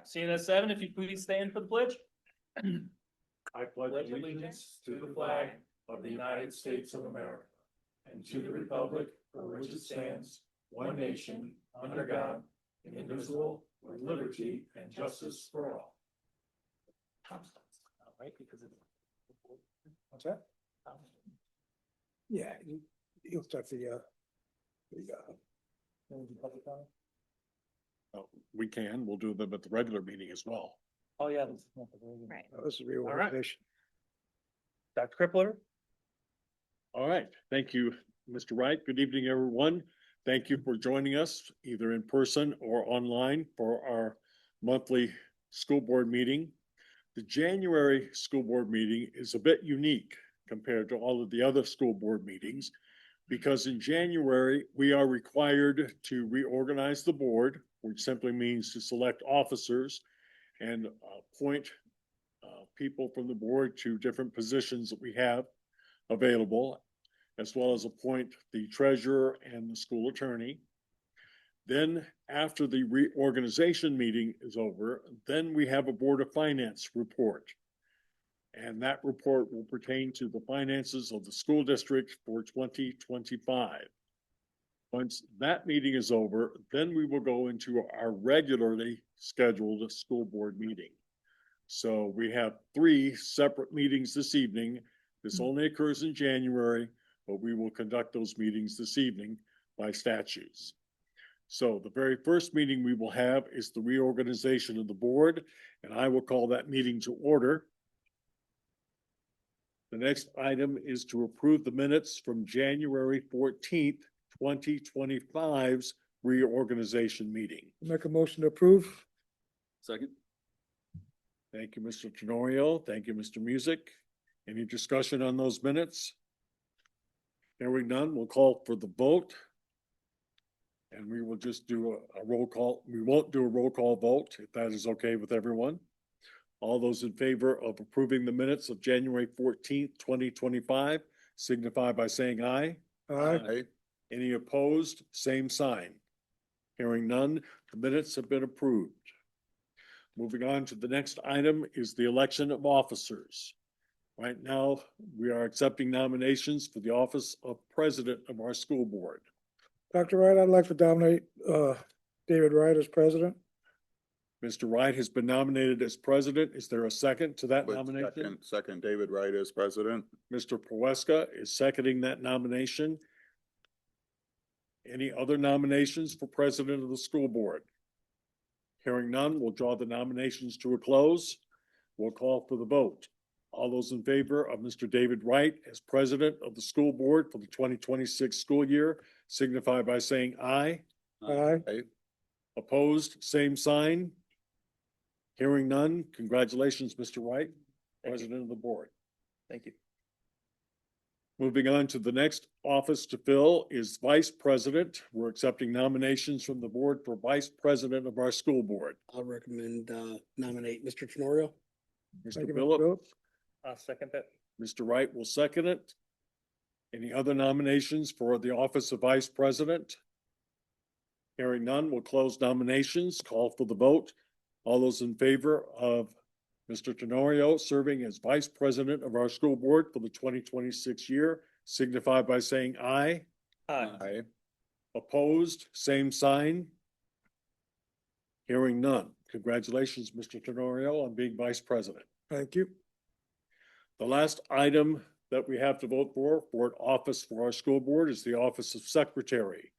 seeing at 7, if you please stand for the pledge. I pledge allegiance to the flag of the United States of America and to the republic for which it stands, one nation, under God, indivisible, with liberty and justice for all. All right, because it's. What's that? Yeah, you'll start We can, we'll do them at the regular meeting as well. Oh, yeah. This is not the very good. Right. this is reorganization. Dr. Crippler? All right, thank you, Mr. Wright. Good evening, everyone. Thank you for joining us either in person or online for our monthly school board meeting. The January school board meeting is a bit unique compared to all of the other school board meetings because in January, we are required to reorganize the board, which simply means to select officers and appoint people from the board to different positions that we have available, as well as appoint the treasurer and the school attorney. Then after the reorganization meeting is over, then we have a Board of Finance report. And that report will pertain to the finances of the school district for 2025. Once that meeting is over, then we will go into our regularly scheduled school board meeting. So we have 3 separate meetings this evening. This only occurs in January, but we will conduct those meetings this evening by statutes. So the very first meeting we will have is the reorganization of the board, and I will call that meeting to order. The next item is to approve the minutes from January 14th, 2025's reorganization meeting. Make a motion to approve. Second. Thank you, Mr. Tenorio. Thank you, Mr. Music. Any discussion on those minutes? Hearing none, we'll call for the vote. And we will just do a roll call. We won't do a roll call vote, if that is okay with everyone. All those in favor of approving the minutes of January 14th, 2025, signify by saying aye. Aye. Any opposed, same sign. Hearing none, the minutes have been approved. Moving on to the next item is the election of officers. Right now, we are accepting nominations for the office of president of our school board. Dr. Wright, I'd like to nominate David Wright as president. Mr. Wright has been nominated as president. Is there a second to that Wait, nomination? Second, David Wright as president. Mr. Proweska is seconding that nomination. Any other nominations for president of the school board? Hearing none, we'll draw the nominations to a close. We'll call for the vote. All those in favor of Mr. David Wright as president of the school board for the 2026 school year, signify by saying aye. Aye. Opposed, same sign. Hearing none, congratulations, Mr. Wright, president of the board. Thank you. Moving on to the next office to fill is vice president. We're accepting nominations from the board for vice president of our school board. I'll recommend, nominate Mr. Tenorio. Thank Mr. you, Mr. Phillip, Phillips. I'll second that. Mr. Wright will second it. Any other nominations for the office of vice president? Hearing none, we'll close nominations, call for the vote. All those in favor of Mr. Tenorio serving as vice president of our school board for the 2026 year, signify by saying aye. Aye. Opposed, same sign. Hearing none. Congratulations, Mr. Tenorio, on being vice president. Thank you. The last item that we have to vote for an office for our school board is the office of secretary.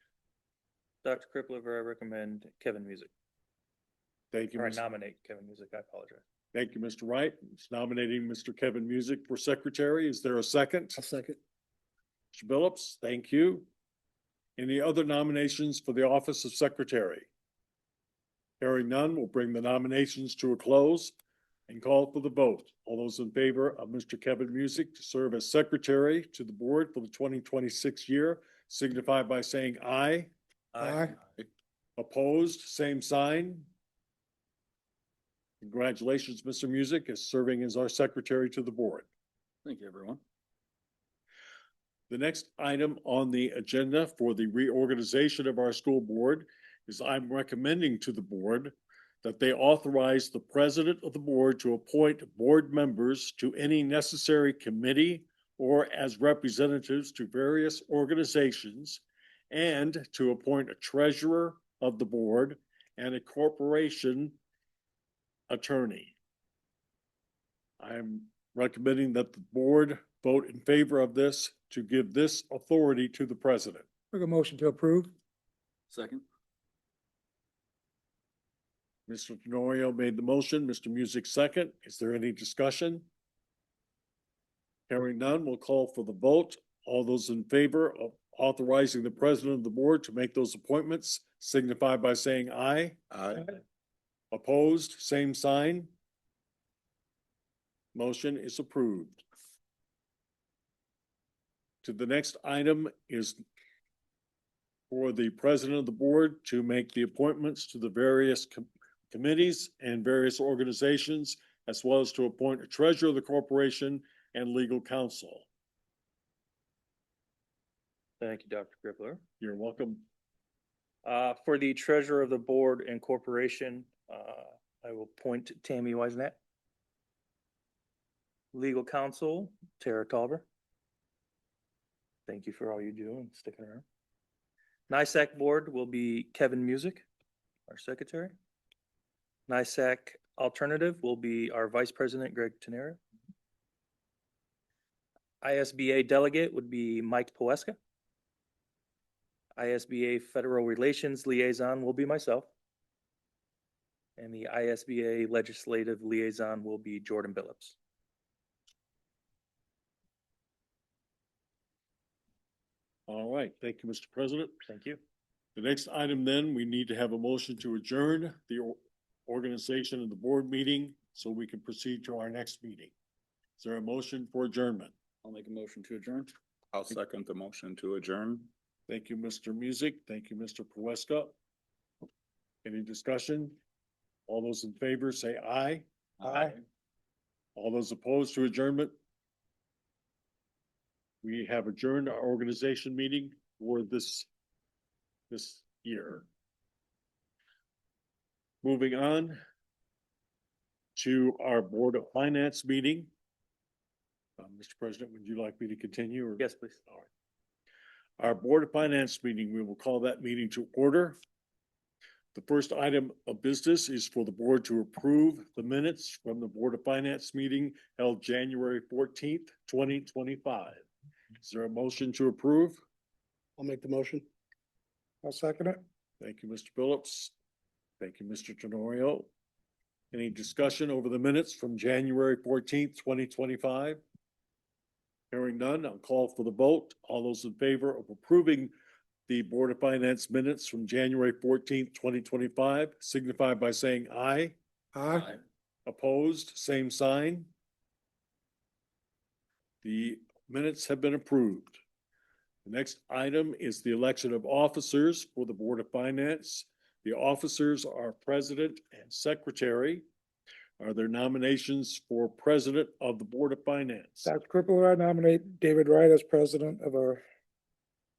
Dr. Crippler, I recommend Kevin Music. Thank you. Or I Mr. nominate Kevin Music. I apologize. Thank you, Mr. Wright. It's nominating Mr. Kevin Music for secretary. Is there a second? I'll second. Mr. Phillips, thank you. Any other nominations for the office of secretary? Hearing none, we'll bring the nominations to a close and call for the vote. All those in favor of Mr. Kevin Music to serve as secretary to the board for the 2026 year, signify by saying aye. Aye. Opposed, same sign. Congratulations, Mr. Music, as serving as our secretary to the board. Thank you, everyone. The next item on the agenda for the reorganization of our school board is I'm recommending to the board that they authorize the president of the board to appoint board members to any necessary committee or as representatives to various organizations, and to appoint a treasurer of the board and a corporation attorney. I'm recommending that the board vote in favor of this to give this authority to the president. Make a motion to approve. Second. Mr. Tenorio made the motion, Mr. Music second. Is there any discussion? Hearing none, we'll call for the vote. All those in favor of authorizing the president of the board to make those appointments signify by saying aye. Aye. Opposed, same sign. Motion is approved. To the next item is for the president of the board to make the appointments to the various committees and various organizations, as well as to appoint a treasurer of the corporation and legal counsel. Thank you, Dr. Crippler. You're welcome. For the treasurer of the board and corporation, I will appoint Tammy Wisenet. Legal counsel, Tara Tolver. Thank you for all you do and sticking around. NISAC board will be Kevin Music, our secretary. NISAC alternative will be our vice president, Greg Tenera. ISBA delegate would be Mike Poeska. ISBA Federal Relations Liaison will be myself. And the ISBA Legislative Liaison will be Jordan Billups. All right, thank you, Mr. President. Thank you. The next item then, we need to have a motion to adjourn the organization of the board meeting so we can proceed to our next meeting. Is there a motion for adjournment? I'll make a motion to adjourn. I'll second the motion to adjourn. Thank you, Mr. Music. Thank you, Mr. Proeska. Any discussion? All those in favor say aye. Aye. All those opposed to adjournment? We have adjourned our organization meeting for this year. Moving on to our Board of Finance meeting. Mr. President, would you like me to continue or? Yes, please. All right. Our Board of Finance meeting, we will call that meeting to order. The first item of business is for the board to approve the minutes from the Board of Finance meeting held January 14th, 2025. Is there a motion to approve? I'll make the motion. I'll second it. Thank you, Mr. Phillips. Thank you, Mr. Tenorio. Any discussion over the minutes from January 14th, 2025? Hearing none, I'll call for the vote. All those in favor of approving the Board of Finance minutes from January 14th, 2025, signify by saying aye. Aye. Opposed, same sign. The minutes have been approved. The next item is the election of officers for the Board of Finance. The officers are president and secretary. Are there nominations for president of the Board of Finance? Dr. Crippler, I nominate David Wright as president of our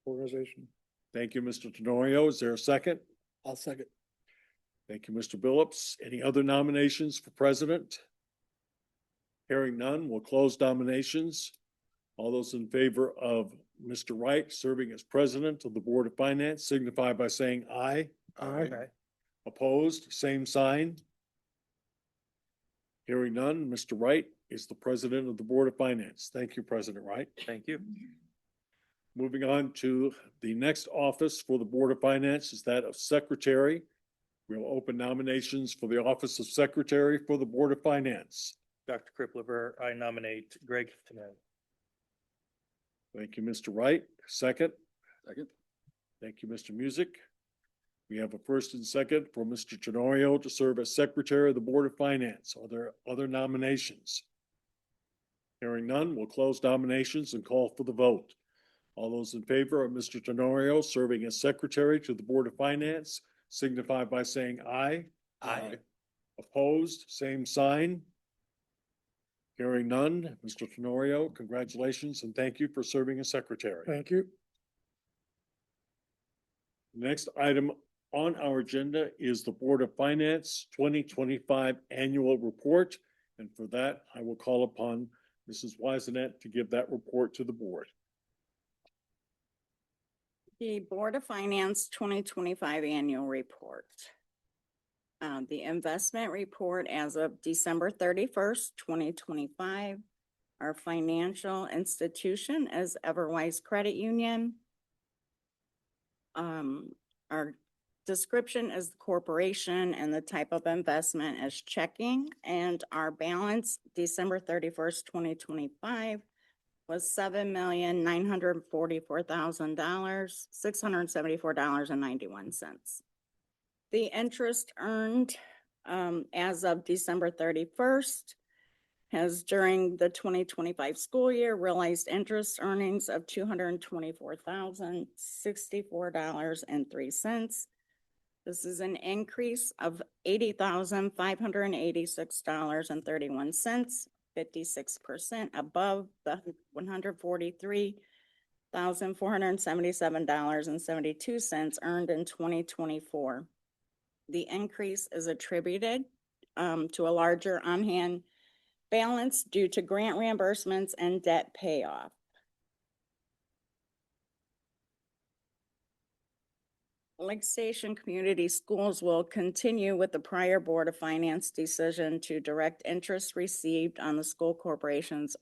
organization. Thank you, Mr. Tenorio. Is there a second? I'll second. Thank you, Mr. Billups. Any other nominations for president? Hearing none, we'll close nominations. All those in favor of Mr. Wright serving as president of the Board of Finance signify by saying aye. Aye. Opposed, same sign. Hearing none, Mr. Wright is the president of the Board of Finance. Thank you, President Wright. Thank you. Moving on to the next office for the Board of Finance is that of secretary. We'll open nominations for the office of secretary for the Board of Finance. Dr. Crippler, I nominate Greg Tenera. Thank you, Mr. Wright. Second. Second. Thank you, Mr. Music. We have a first and second for Mr. Tenorio to serve as secretary of the Board of Finance. Are there other nominations? Hearing none, we'll close nominations and call for the vote. All those in favor of Mr. Tenorio serving as secretary to the Board of Finance signify by saying aye. Aye. Opposed, same sign. Hearing none, Mr. Tenorio, congratulations and thank you for serving as secretary. Thank you. Next item on our agenda is the Board of Finance 2025 Annual Report. And for that, I will call upon Mrs. Wisenet to give that report to the board. The Board of Finance 2025 Annual Report. The investment report as of December 31st, 2025. Our financial institution is Everwise Credit Union. Our description is the corporation and the type of investment is checking, and our balance December 31st, 2025 was $7,944,000, $674.91. The interest earned as of December 31st has during the 2025 school year realized interest earnings of $224,064.03. This is an increase of $80,586.31, 56% above the $143,477.72 earned in 2024. The increase is attributed to a larger on-hand balance due to grant reimbursements and debt payoff. Lake Station Community Schools will continue with the prior Board of Finance decision to direct interest received on the school corporation's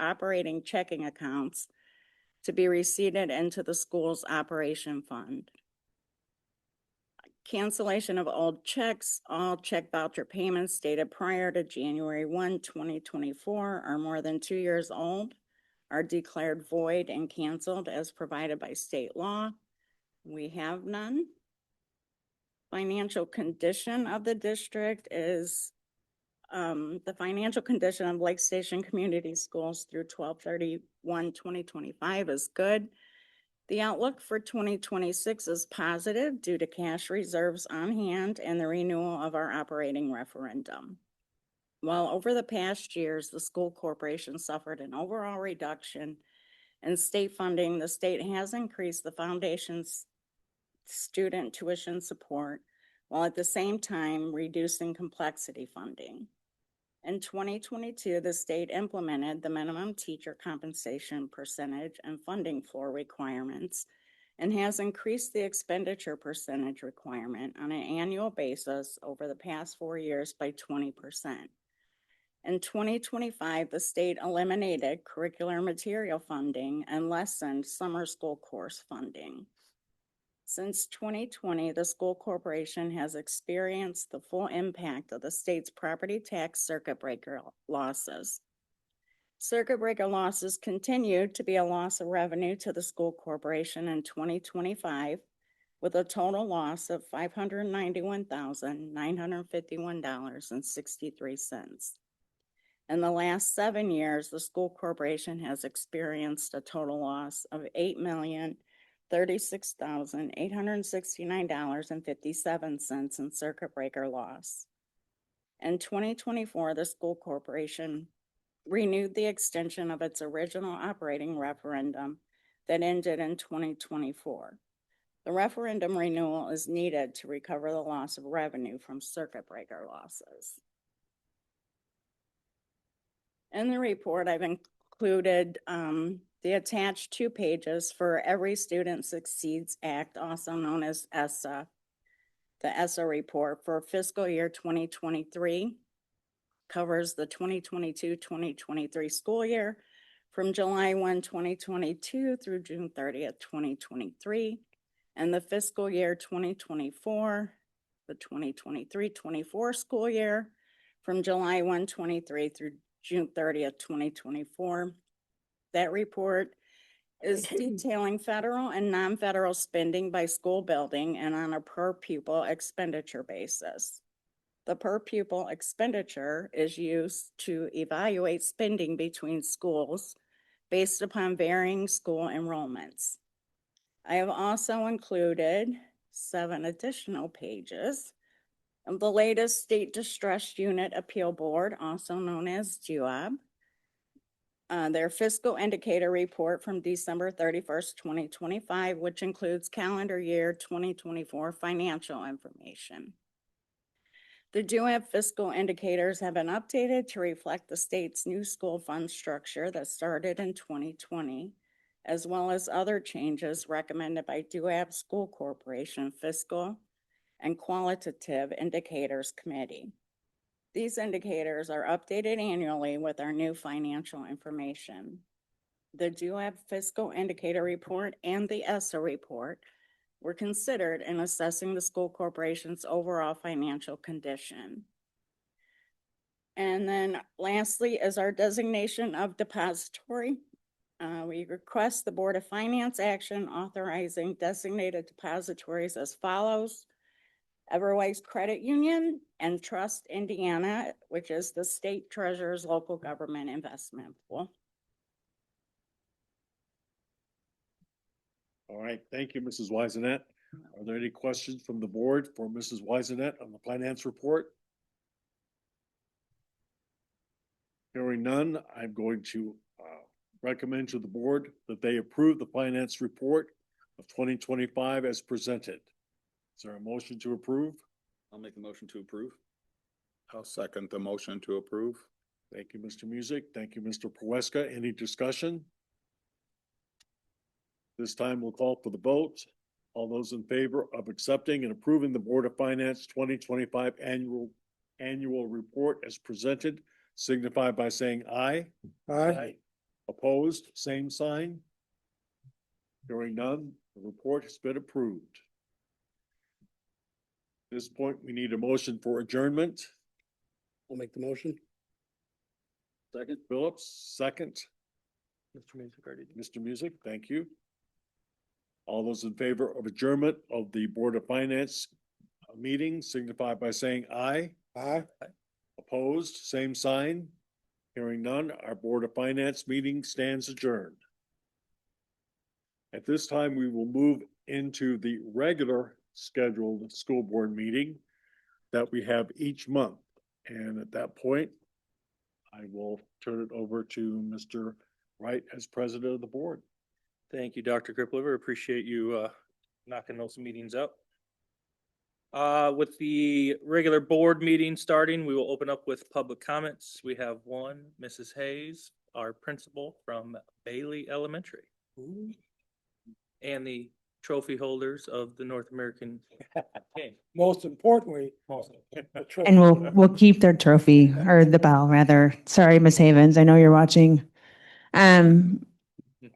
operating checking accounts to be receipted into the school's operation fund. Cancellation of old checks. All check voucher payments dated prior to January 1, 2024 are more than 2 years old, are declared void and canceled as provided by state law. We have none. Financial condition of the district is the financial condition of Lake Station Community Schools through 12/31/2025 is good. The outlook for 2026 is positive due to cash reserves on hand and the renewal of our operating referendum. While over the past years, the school corporation suffered an overall reduction in state funding, the state has increased the foundation's student tuition support, while at the same time reducing complexity funding. In 2022, the state implemented the minimum teacher compensation percentage and funding floor requirements and has increased the expenditure percentage requirement on an annual basis over the past 4 years by 20%. In 2025, the state eliminated curricular material funding and lessened summer school course funding. Since 2020, the school corporation has experienced the full impact of the state's property tax circuit breaker losses. Circuit breaker losses continue to be a loss of revenue to the school corporation in 2025, with a total loss of $591,951.63. In the last 7 years, the school corporation has experienced a total loss of $8,036,869.57 in circuit breaker loss. In 2024, the school corporation renewed the extension of its original operating referendum that ended in 2024. The referendum renewal is needed to recover the loss of revenue from circuit breaker losses. In the report, I've included the attached 2 pages for Every Student Succeeds Act, also known as ESSA. The ESSA report for fiscal year 2023 covers the 2022-2023 school year from July 1, 2022 through June 30th, 2023, and the fiscal year 2024, the 2023-24 school year from July 1, 2023 through June 30th, 2024. That report is detailing federal and non-federal spending by school building and on a per pupil expenditure basis. The per pupil expenditure is used to evaluate spending between schools based upon varying school enrollments. I have also included 7 additional pages of the latest State Distress Unit Appeal Board, also known as DUAB. their fiscal indicator report from December 31st, 2025, which includes calendar year 2024 financial information. The DUAB fiscal indicators have been updated to reflect the state's new school fund structure that started in 2020, as well as other changes recommended by DUAB School Corporation Fiscal and Qualitative Indicators Committee. These indicators are updated annually with our new financial information. The DUAB fiscal indicator report and the ESSA report were considered in assessing the school corporation's overall financial condition. And then lastly is our designation of depository. We request the Board of Finance action authorizing designated depositories as follows. Everwise Credit Union and Trust Indiana, which is the state treasurer's local government investment pool. All right, thank you, Mrs. Wisenet. Are there any questions from the board for Mrs. Wisenet on the finance report? Hearing none, I'm going to recommend to the board that they approve the finance report of 2025 as presented. Is there a motion to approve? I'll make the motion to approve. I'll second the motion to approve. Thank you, Mr. Music. Thank you, Mr. Proeska. Any discussion? This time we'll call for the vote. All those in favor of accepting and approving the Board of Finance 2025 annual report as presented, signify by saying aye. Aye. Opposed, same sign. Hearing none, the report has been approved. At this point, we need a motion for adjournment. I'll make the motion. Second. Phillips, second. Mr. Music already did. Mr. Music, thank you. All those in favor of adjournment of the Board of Finance meeting signify by saying aye. Aye. Opposed, same sign. Hearing none, our Board of Finance meeting stands adjourned. At this time, we will move into the regular scheduled school board meeting that we have each month. And at that point, I will turn it over to Mr. Wright as president of the board. Thank you, Dr. Kripliver. Appreciate you knocking those meetings up. With the regular board meeting starting, we will open up with public comments. We have one, Mrs. Hayes, our principal from Bailey Elementary. And the trophy holders of the North American game. Most importantly. And we'll keep their trophy or the bell rather. Sorry, Miss Havens, I know you're watching.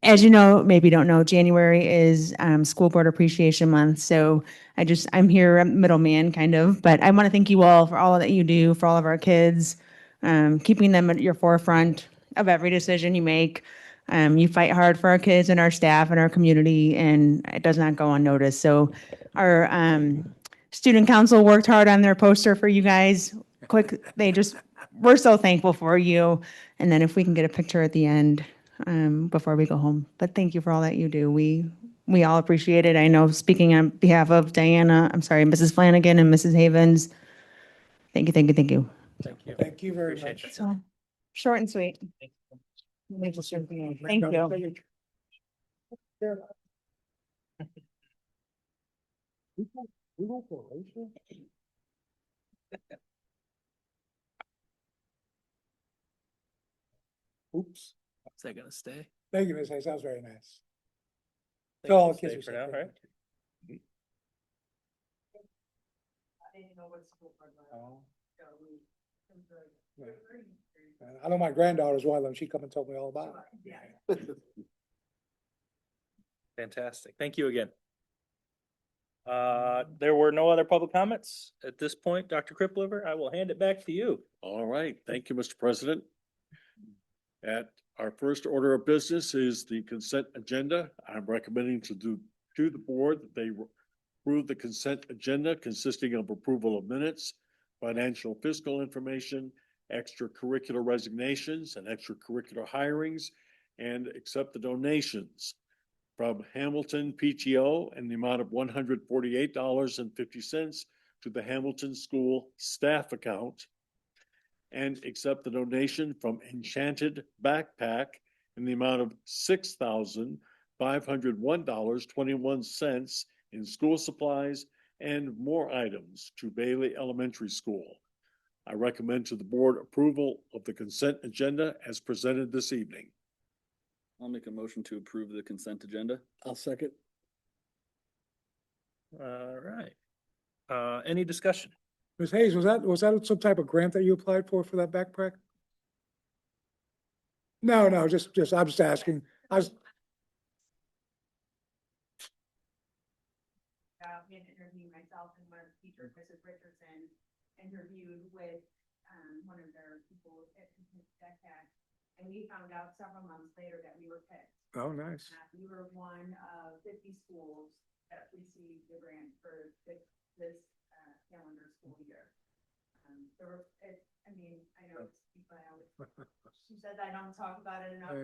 As you know, maybe don't know, January is School Board Appreciation Month. So I'm here, a middleman kind of, but I want to thank you all for all that you do for all of our kids, keeping them at your forefront of every decision you make. You fight hard for our kids and our staff and our community, and it does not go unnoticed. So our student council worked hard on their poster for you guys. We're so thankful for you. And then if we can get a picture at the end before we go home. But thank you for all that you do. We all appreciate it. I know, speaking on behalf of Mrs. Flanagan and Mrs. Havens, thank you. Thank you. Thank you very Appreciate much. So short and sweet. Thank you. Oops. Is that gonna stay? Thank you, Ms. Hayes. That was very nice. Think So it'll I'll stay kiss you for now, sometime. right? I know my granddaughter's one of them. She come and told me all about it. Fantastic. Thank you again. There were no other public comments at this point. Dr. Kripliver, I will hand it back to you. All right, thank you, Mr. President. At our first order of business is the consent agenda. I'm recommending to the board that they approve the consent agenda consisting of approval of minutes, financial fiscal information, extracurricular resignations and extracurricular hirings, and accept the donations from Hamilton PTO in the amount of $148.50 to the Hamilton School staff account, and accept the donation from Enchanted Backpack in the amount of $6,501.21 in school supplies and more items to Bailey Elementary School. I recommend to the board approval of the consent agenda as presented this evening. I'll make a motion to approve the consent agenda. I'll second. All right. Any discussion? Ms. Hayes, was that some type of grant that you applied for that backpack? No, I'm just asking. We had interviewed myself and one of the teachers, Mrs. Richardson, interviewed with, one of their people at DECAT. And we found out several months later that we were picked. Oh, nice. We were one of 50 schools that received the grant for this calendar school year. There were, I mean, I know it's, but she says I don't talk about it enough.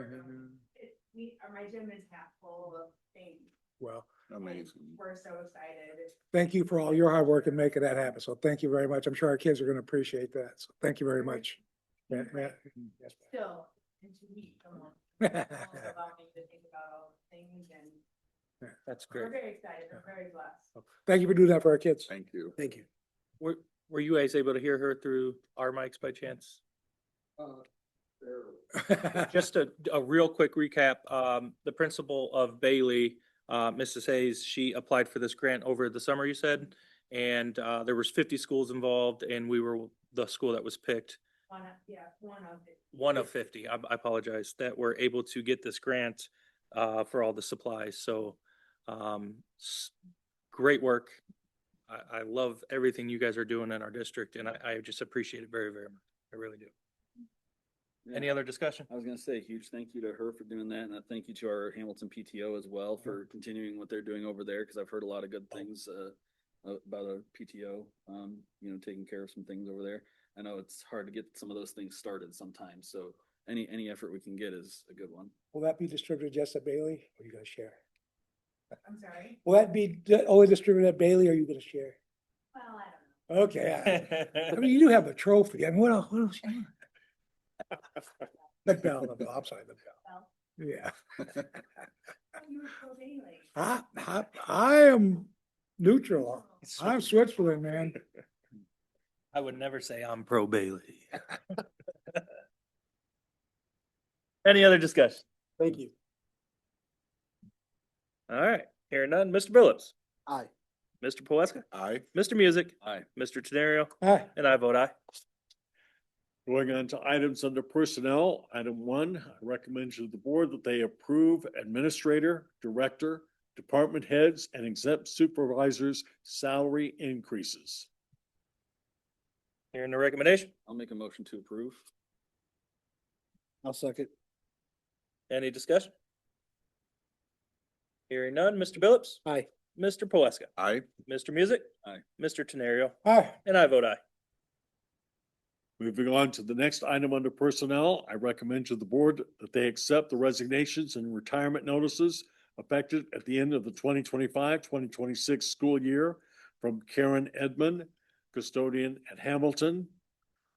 My gym is half full of things. Well, Amazing. We're so excited. thank you for all your hard work in making that happen. So thank you very much. I'm sure our kids are going to appreciate that. So thank you very much. Yeah, yeah. Yes, Still, and to meet someone. ma'am. About me to think about all the things, and That's we're great. very excited, we're very blessed. Thank you for doing that for our kids. Thank you. Thank you. Were you guys able to hear her through our mics by chance? Just a real quick recap, the principal of Bailey, Mrs. Hayes, she applied for this grant over the summer, you said? And, there was 50 schools involved and we were the school that was picked, One of it. one of 50, I apologize, that were able to get this grant, for all the supplies. So, great work. I love everything you guys are doing in our district and I just appreciate it very, very much. I really do. Yeah. Any other discussion? I was gonna say, huge thank you to her for doing that, and a thank you to our Hamilton PTO as well for continuing what they're doing over there, because I've heard a lot of good things, about a PTO, taking care of some things over there. I know it's hard to get some of those things started sometimes, so any effort we can get is a good one. Will that be distributed just at Bailey or are you going to share? I'm sorry, Will that be only distributed at Bailey or are you going to share? well, I don't know. Okay. I mean, you do have the trophy. I mean, what else? you want? The bell, I'm sorry, the bell. Well, Yeah. you were so Bailey. I am neutral. I'm Switzerland, man. I would never say I'm pro Bailey. Any other discussion? Thank you. All right, hearing none. Mr. Billups, Aye. Mr. Poeska, Aye. Mr. Music, Aye. Mr. Tenario, Hi. and I vote aye. Going on to items under personnel, item 1, I recommend to the board that they approve administrator, director, department heads, and exempt supervisors' salary increases. Hearing the recommendation. I'll make a motion to approve. I'll second. Any discussion? Hearing none. Mr. Billups, Aye. Mr. Poeska, Aye. Mr. Music, Aye. Mr. Tenario, Hi. and I vote aye. Moving on to the next item under personnel, I recommend to the board that they accept the resignations and retirement notices effective at the end of the 2025-2026 school year from Karen Edmond, custodian at Hamilton,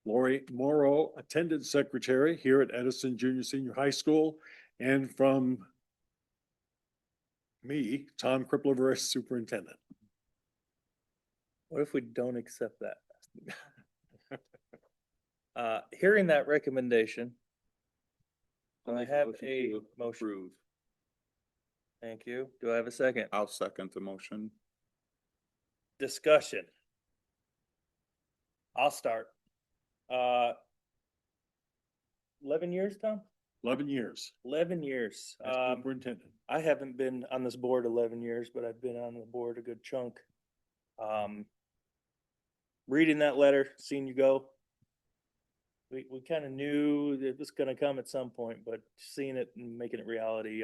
Lori Morrow, attendant secretary here at Edison Junior Senior High School, and from me, Tom Krippler, as superintendent. What if we don't accept that? Hearing that recommendation, I'll I make have motion a to motion. approve. Thank you. Do I have a second? I'll second the motion. Discussion. I'll start. 11 years, Tom? 11 years 11 years. as superintendent. I haven't been on this board 11 years, but I've been on the board a good chunk. Reading that letter, seeing you go, we kind of knew that it was going to come at some point, but seeing it and making it reality,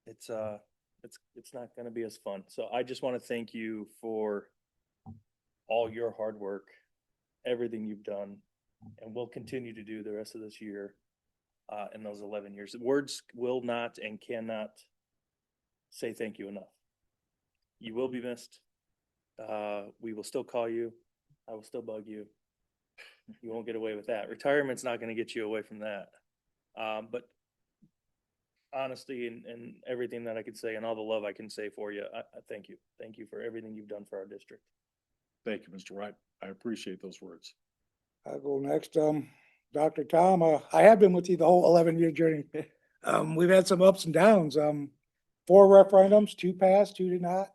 it's not going to be as fun. So I just want to thank you for all your hard work, everything you've done, and will continue to do the rest of this year. In those 11 years, words will not and cannot say thank you enough. You will be missed. We will still call you. I will still bug you. You won't get away with that. Retirement's not going to get you away from that. But honesty and everything that I could say and all the love I can say for you. I thank you. Thank you for everything you've done for our district. Thank you, Mr. Wright. I appreciate those words. I'll go next. Dr. Tom, I have been with you the whole 11-year journey. We've had some ups and downs. 4 referendums, 2 passed, 2 did not.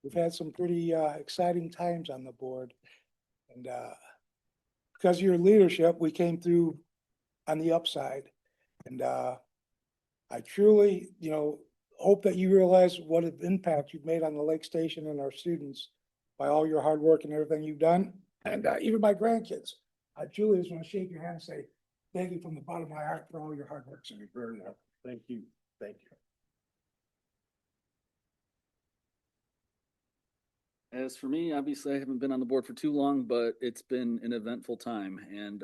We've had some pretty, exciting times on the board. And, because of your leadership, we came through on the upside. And, I truly, hope that you realize what an impact you've made on the Lake Station and our students by all your hard work and everything you've done. And, even my grandkids. I truly just want to shake your hand and say, thank you from the bottom of my heart for all your hard work. So you're very welcome. Thank you. Thank you. As for me, obviously I haven't been on the board for too long, but it's been an eventful time and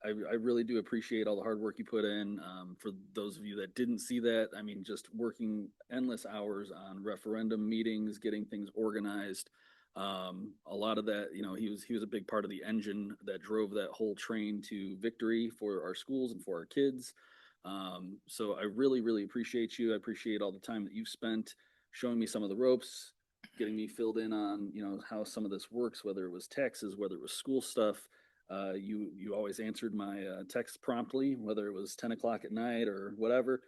I really do appreciate all the hard work you put in. For those of you that didn't see that, I mean, just working endless hours on referendum meetings, getting things organized. A lot of that, he was a big part of the engine that drove that whole train to victory for our schools and for our kids. So I really, really appreciate you. I appreciate all the time that you've spent showing me some of the ropes, getting me filled in on, how some of this works, whether it was taxes, whether it was school stuff. You always answered my text promptly, whether it was 10 o'clock at night or whatever.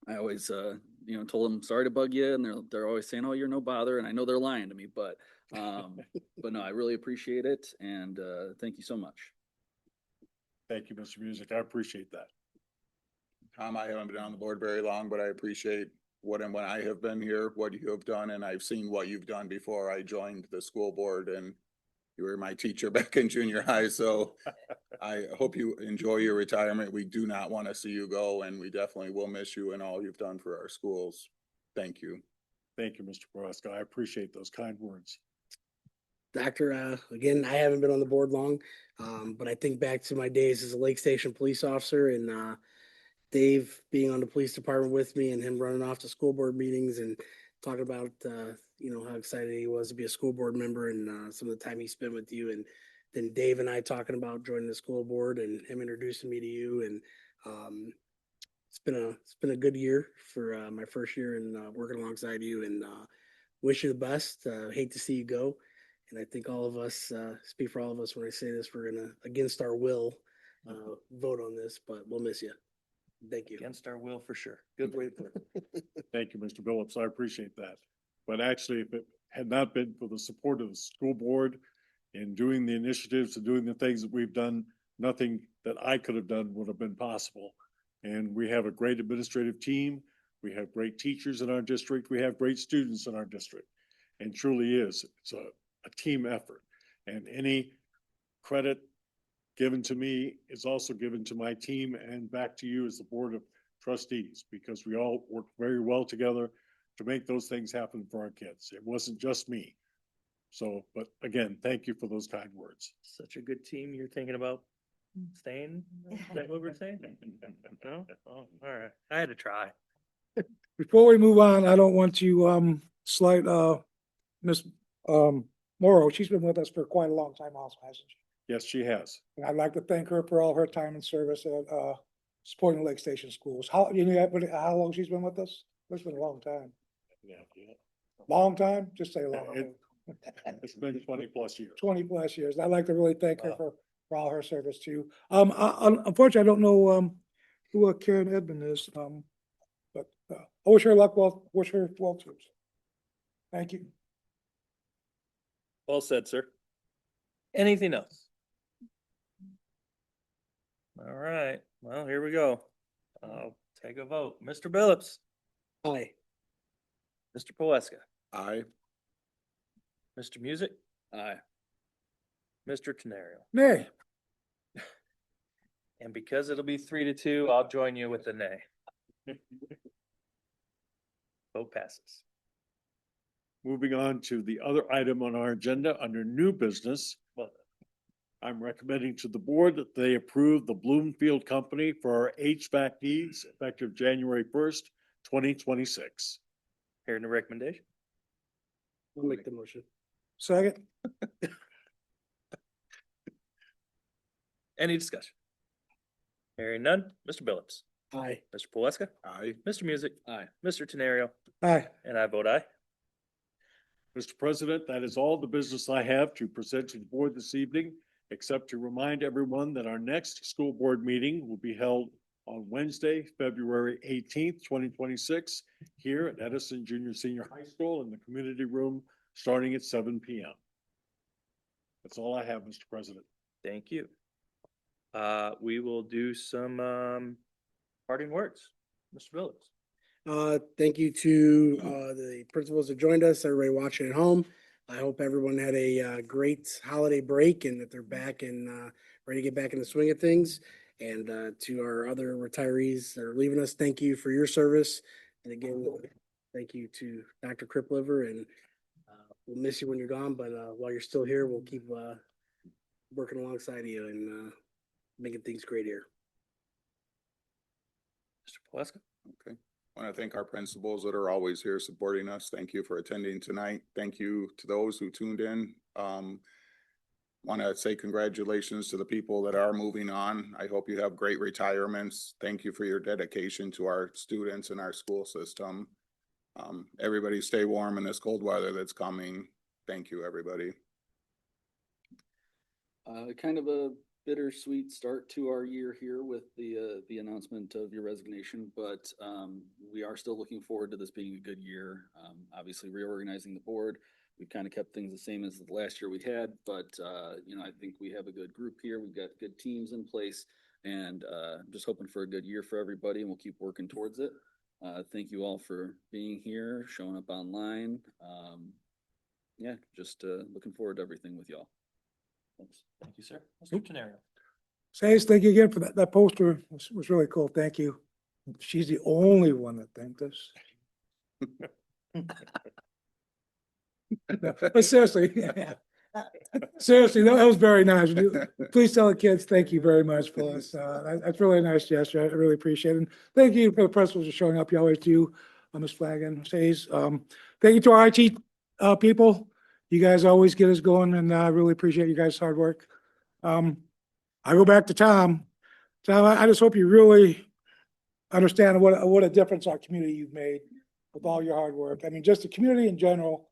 I always, told them sorry to bug you, and they're always saying, "Oh, you're no bother," and I know they're lying to me, but no, I really appreciate it, and thank you so much. Thank you, Mr. Music. I appreciate that. Tom, I haven't been on the board very long, but I appreciate when I have been here, what you have done, and I've seen what you've done before I joined the school board, and you were my teacher back in junior high, so I hope you enjoy your retirement. We do not want to see you go, and we definitely will miss you and all you've done for our schools. Thank you. Thank you, Mr. Boraska. I appreciate those kind words. Doctor, again, I haven't been on the board long, but I think back to my days as a Lake Station police officer and Dave being on the police department with me and him running off to school board meetings and talking about, how excited he was to be a school board member and some of the time he spent with you. And then Dave and I talking about joining the school board and him introducing me to you. And it's been a good year for my first year and working alongside you and wish you the best. Hate to see you go. And I think all of us, speak for all of us when I say this, we're gonna, against our will, vote on this, but we'll miss you. Thank you. Against our will, for sure. Good way to put it. Thank you, Mr. Phillips. I appreciate that. But actually, if it had not been for the support of the school board in doing the initiatives and doing the things that we've done, nothing that I could have done would have been possible. And we have a great administrative team. We have great teachers in our district. We have great students in our district. And truly it's a team effort. And any credit given to me is also given to my team and back to you as the board of trustees, because we all work very well together to make those things happen for our kids. It wasn't just me. So, but again, thank you for those kind words. Such a good team. You're thinking about staying? Is that what we're saying? No? Oh, all right. I had to try. Before we move on, I don't want to, slight, Miss, Morrow. She's been with us for quite a long time also, hasn't she? Yes, she has. And I'd like to thank her for all her time and service at, supporting Lake Station schools. How long she's been with us? It's been a long time. Yeah. Long time? Just say long. It- It's been 20+ years. 20+ years. I'd like to really thank her for all her service too. Unfortunately, I don't know, who Karen Edmond is, but, I wish her luck, wish her well too. Thank you. Well said, sir. Anything else? All right. Well, here we go. I'll take a vote. Mr. Billups, Aye. Mr. Poeska, Aye. Mr. Music, Aye. Mr. Tenario. Nay. And because it'll be 3-2, I'll join you with the nay. Vote passes. Moving on to the other item on our agenda under new business. Well, I'm recommending to the board that they approve the Bloomfield Company for our HVAC needs effective January 1st, 2026. hearing the recommendation. I'll make the motion. Second? Any discussion? Hearing none. Mr. Billups, Aye. Mr. Pleska, Aye. Mr. Music, Aye. Mr. Tenario, Aye. and I vote aye. Mr. President, that is all the business I have to present to the board this evening, except to remind everyone that our next school board meeting will be held on Wednesday, February 18th, 2026, here at Edison Junior Senior High School in the community room, starting at 7 p.m. That's all I have, Mr. President. Thank you. We will do some parting words. Mr. Phillips. Thank you to the principals that joined us, everybody watching at home. I hope everyone had a great holiday break and that they're back and ready to get back in the swing of things. And to our other retirees that are leaving us, thank you for your service. And again, thank you to Dr. Cripliver, and we'll miss you when you're gone, but while you're still here, we'll keep working alongside you and making things great here. Mr. Pleska. Okay. Want to thank our principals that are always here supporting us. Thank you for attending tonight. Thank you to those who tuned in. Want to say congratulations to the people that are moving on. I hope you have great retirements. Thank you for your dedication to our students and our school system. Everybody stay warm in this cold weather that's coming. Thank you, everybody. Kind of a bittersweet start to our year here with the announcement of your resignation, but we are still looking forward to this being a good year. Obviously reorganizing the board, we've kind of kept things the same as the last year we had, but you know, I think we have a good group here. We've got good teams in place, and I'm just hoping for a good year for everybody, and we'll keep working towards it. Thank you all for being here, showing up online. Yeah, just looking forward to everything with y'all. Thanks. Thank you, sir. Mr. Tenario. Sayes, thank you again for that. That poster was really cool. Thank you. She's the only one that thanked us. No, but seriously, yeah. Seriously, that was very nice. Please tell the kids, thank you very much for us. That's really a nice gesture. I really appreciate it. And thank you for the principals for showing up. You always do, Ms. Flanagan, Sayes. Thank you to our IT people. You guys always get us going, and I really appreciate you guys' hard work. I go back to Tom. Tom, I just hope you really understand what a difference our community you've made with all your hard work. I mean, just the community in general.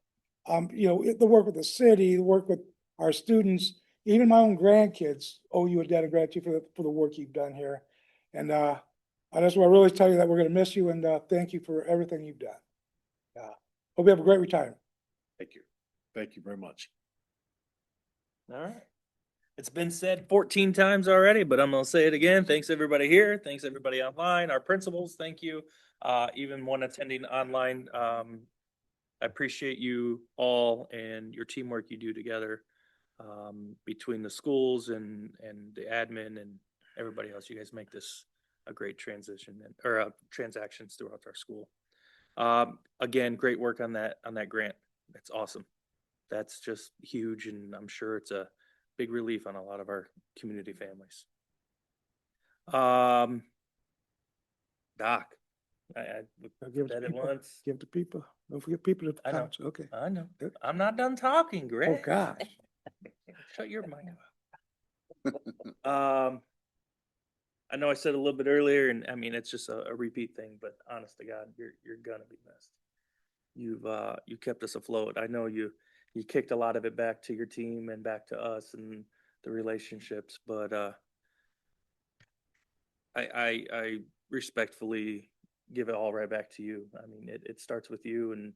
You know, the work with the city, the work with our students, even my own grandkids owe you a debt of gratitude for the work you've done here. And I just want to really tell you that we're going to miss you, and thank you for everything you've done. Hope you have a great retirement. Thank you. Thank you very much. All right. It's been said 14 times already, but I'm gonna say it again. Thanks everybody here. Thanks everybody online. Our principals, thank you. Even one attending online. I appreciate you all and your teamwork you do together between the schools and the admin and everybody else. You guys make this a great transition or transactions throughout our school. Again, great work on that grant. That's awesome. That's just huge, and I'm sure it's a big relief on a lot of our community families. Doc, I Give it said to it people. once. Give it to people. Don't forget people to I know. count. Okay. I know. Good. I'm not done talking, Greg. Oh, gosh. Shut your mind up. I know I said a little bit earlier, and I mean it's just a repeat thing, but honest to God, you're gonna be missed. You kept us afloat. I know you kicked a lot of it back to your team and back to us and the relationships, but I respectfully give it all right back to you. I mean, it starts with you, and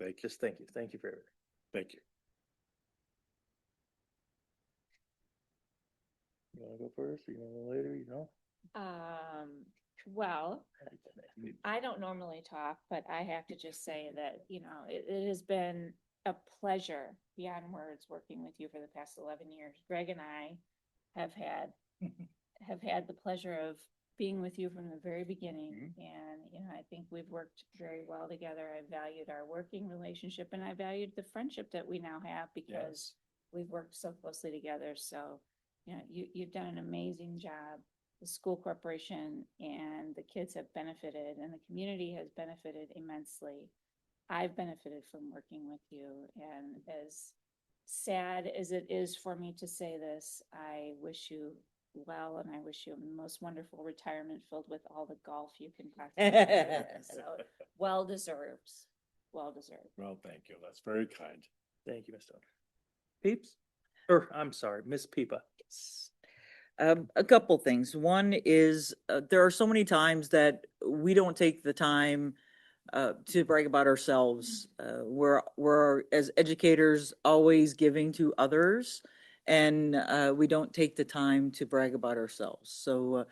Thank you. just thank you for everything. Thank you. You want to go first, or you want to go later? You know. Well, I don't normally talk, but I have to just say that, you know, it has been a pleasure beyond words working with you for the past 11 years. Greg and I have had the pleasure of being with you from the very beginning. And, you know, I think we've worked very well together. I valued our working relationship, and I valued the friendship that we now have because we've worked so closely together. So, you know, you've done an amazing job. The school corporation and the kids have benefited, and the community has benefited immensely. I've benefited from working with you, and as sad as it is for me to say this, I wish you well, and I wish you the most wonderful retirement filled with all the golf you can possibly do. So, well deserves, well deserved. Well, thank you. That's very kind. Thank you, Mr. Peeps, or I'm sorry, Miss Peepa. A couple things. One is, there are so many times that we don't take the time to brag about ourselves. We're as educators always giving to others, and we don't take the time to brag about ourselves. So,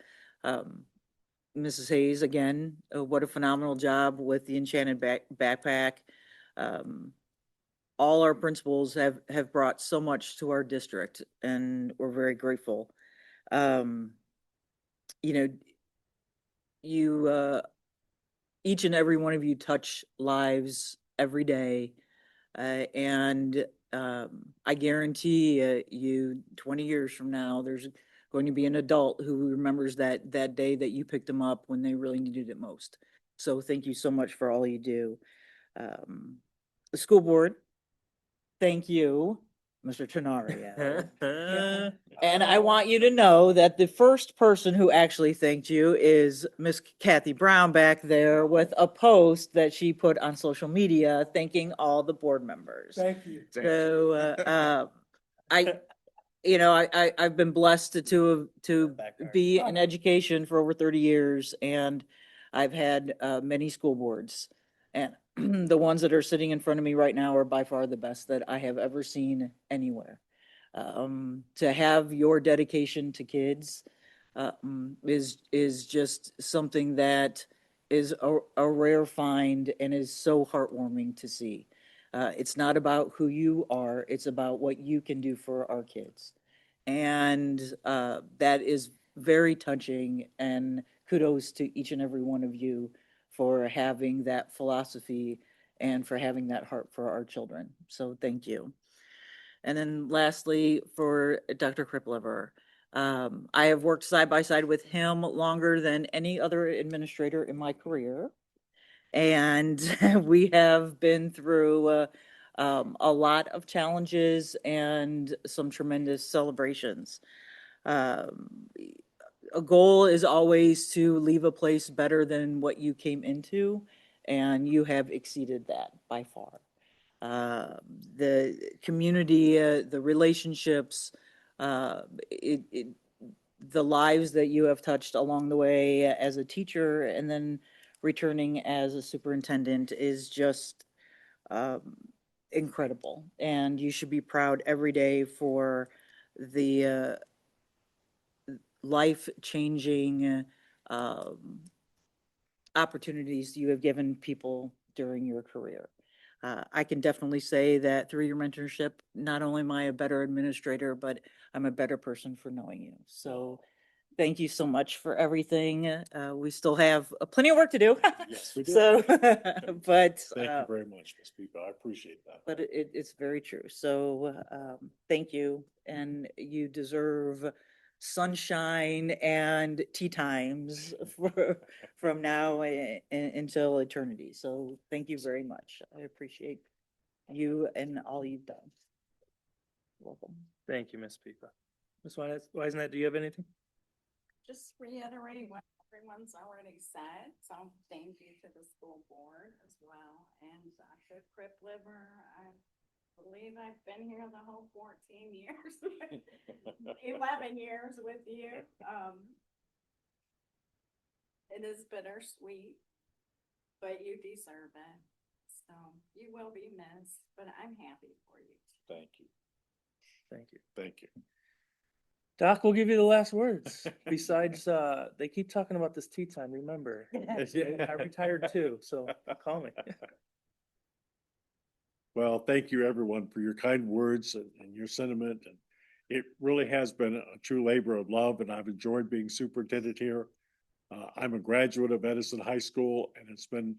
Mrs. Hayes, again, what a phenomenal job with the Enchanted Backpack. All our principals have brought so much to our district, and we're very grateful. You know, you each and every one of you touch lives every day, and I guarantee you 20 years from now there's going to be an adult who remembers that day that you picked them up when they really needed it most. So thank you so much for all you do. The school board, thank you, Mr. Tenario. And I want you to know that the first person who actually thanked you is Miss Kathy Brown back there with a post that she put on social media thanking all the board members. Thank you. So, I've been blessed to be in education for over 30 years, and I've had many school boards, and the ones that are sitting in front of me right now are by far the best that I have ever seen anywhere. To have your dedication to kids is just something that is a rare find and is so heartwarming to see. It's not about who you are, it's about what you can do for our kids. And that is very touching, and kudos to each and every one of you for having that philosophy and for having that heart for our children. So thank you. And then lastly, for Dr. Kripplever, I have worked side by side with him longer than any other administrator in my career. And we have been through a lot of challenges and some tremendous celebrations. A goal is always to leave a place better than what you came into, and you have exceeded that by far. The community, the relationships, the lives that you have touched along the way as a teacher and then returning as a superintendent is just incredible. And you should be proud every day for the life-changing opportunities you have given people during your career. I can definitely say that through your mentorship, not only am I a better administrator, but I'm a better person for knowing you. So thank you so much for everything. We still have plenty of work to do. Yes, we do. So, but Thank you very much, Ms. Peepa. I appreciate that. but it's very true. So thank you, and you deserve sunshine and tea times from now until eternity. So thank you very much. I appreciate you and all you've done. Welcome. Thank you, Miss Peepa. Ms. Wisenet, do you have anything? Just reiterate what everyone's already said, so thank you to the school board as well, and Dr. Kripplever, I believe I've been here the whole 14 years, 11 years with you. It is bittersweet, but you deserve it, so you will be missed, but I'm happy for you. Thank you. Thank you. Thank you. Doc will give you the last words. Besides, they keep talking about this tea time, remember. I retired too, so call me. Well, thank you everyone for your kind words and your sentiment. And it really has been a true labor of love, and I've enjoyed being superintendent here. I'm a graduate of Edison High School, and it's been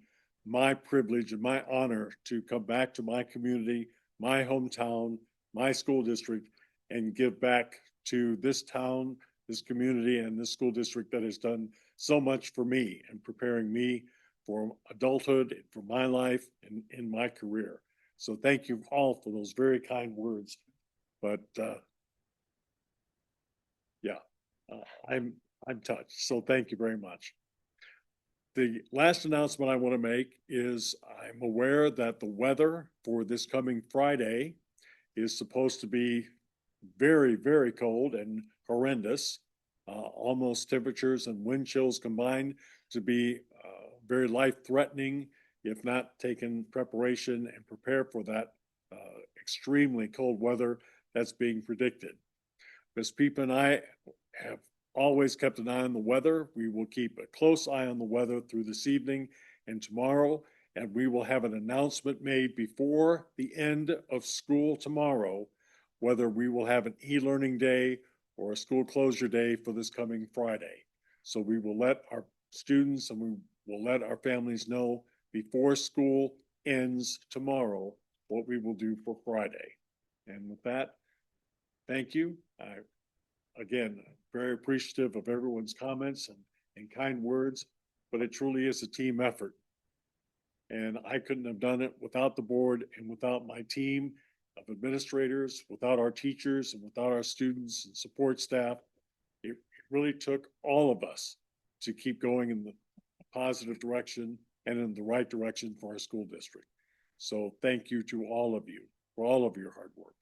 my privilege and my honor to come back to my community, my hometown, my school district, and give back to this town, this community, and this school district that has done so much for me and preparing me for adulthood, and for my life, and in my career. So thank you all for those very kind words. But yeah, I'm touched, so thank you very much. The last announcement I want to make is I'm aware that the weather for this coming Friday is supposed to be very, very cold and horrendous. Almost temperatures and wind chills combined to be very life-threatening if not taken preparation and prepare for that extremely cold weather that's being predicted. Ms. Pieper and I have always kept an eye on the weather. We will keep a close eye on the weather through this evening and tomorrow, and we will have an announcement made before the end of school tomorrow, whether we will have an e-learning day or a school closure day for this coming Friday. So we will let our students and we will let our families know before school ends tomorrow what we will do for Friday. And with that, thank you. Again, very appreciative of everyone's comments and kind words, but it truly is a team effort. And I couldn't have done it without the board and without my team of administrators, without our teachers and without our students and support staff. It really took all of us to keep going in the positive direction and in the right direction for our school district. So thank you to all of you for all of your hard work.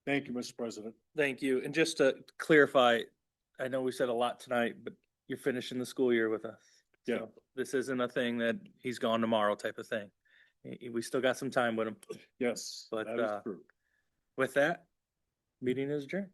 Thank you, Mr. President. Thank you. And just to clarify, I know we said a lot tonight, but you're finishing the school year with us. Yeah. So this isn't a thing that he's gone tomorrow type of thing. We still got some time with him. Yes, But, that is true. With that, meeting is adjourned.